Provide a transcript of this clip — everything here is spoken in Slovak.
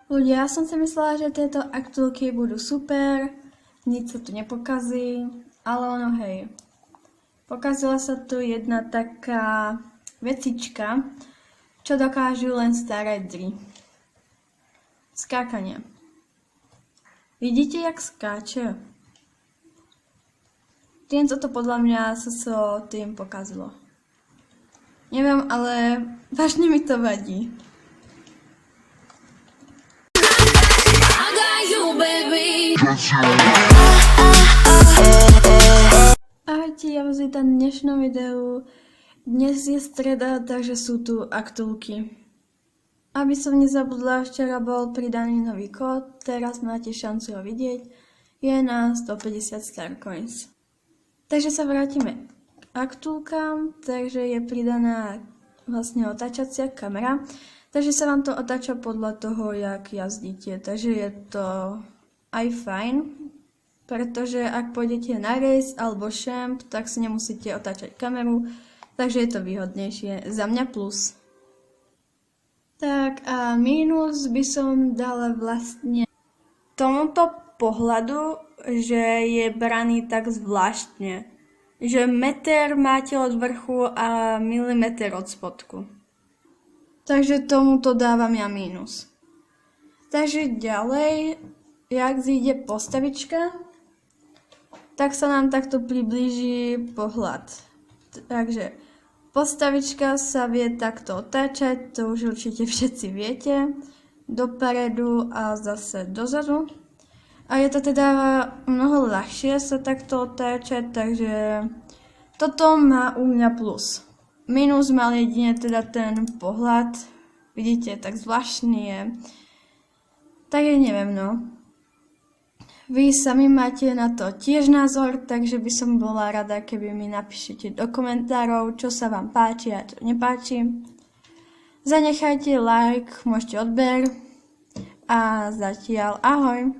Ľudia, ja som si myslela, že tieto aktulky budú super, nič sa tu nepokazí, ale ono hej. Pokazila sa tu jedna taká vecička, čo dokážu len staré dry. Skákanie. Vidíte, jak skáče? Týmto to podľa mňa sa tým pokazilo. Neviem, ale vážne mi to vadí. Ahojte, ja vás vítam v dnešnom videu. Dnes je streda, takže sú tu aktulky. Aby som nezabudla, včera bol pridaný nový kód, teraz máte šancu ho vidieť. Je na 150 Starcoins. Takže sa vrátime k aktulkám, takže je pridaná vlastne otáčacia kamera. Takže sa vám to otáča podľa toho, jak jazdíte. Takže je to aj fajn, pretože ak pôjdete na race alebo champ, tak si nemusíte otáčať kameru, takže je to výhodnejšie. Za mňa plus. Tak a mínus by som dala vlastne tomuto pohľadu, že je braný tak zvláštne. Že meter máte od vrchu a milimeter od spodku. Takže tomuto dávam ja mínus. Takže ďalej, jak zíde postavička, tak sa nám takto priblíži pohľad. Takže postavička sa vie takto otáčať, to už určite všetci viete, dopredu a zase dozadu. A je to teda mnoho ľahšie sa takto otáčať, takže toto má u mňa plus. Minus mal jedine teda ten pohľad, vidíte, tak zvláštny je. Takže neviem, no. Vy sami máte na to tiež názor, takže by som bola rada, keby mi napíšete do komentárov, čo sa vám páči a čo nepáči. Zanechajte like, môžete odber a zatiaľ ahoj.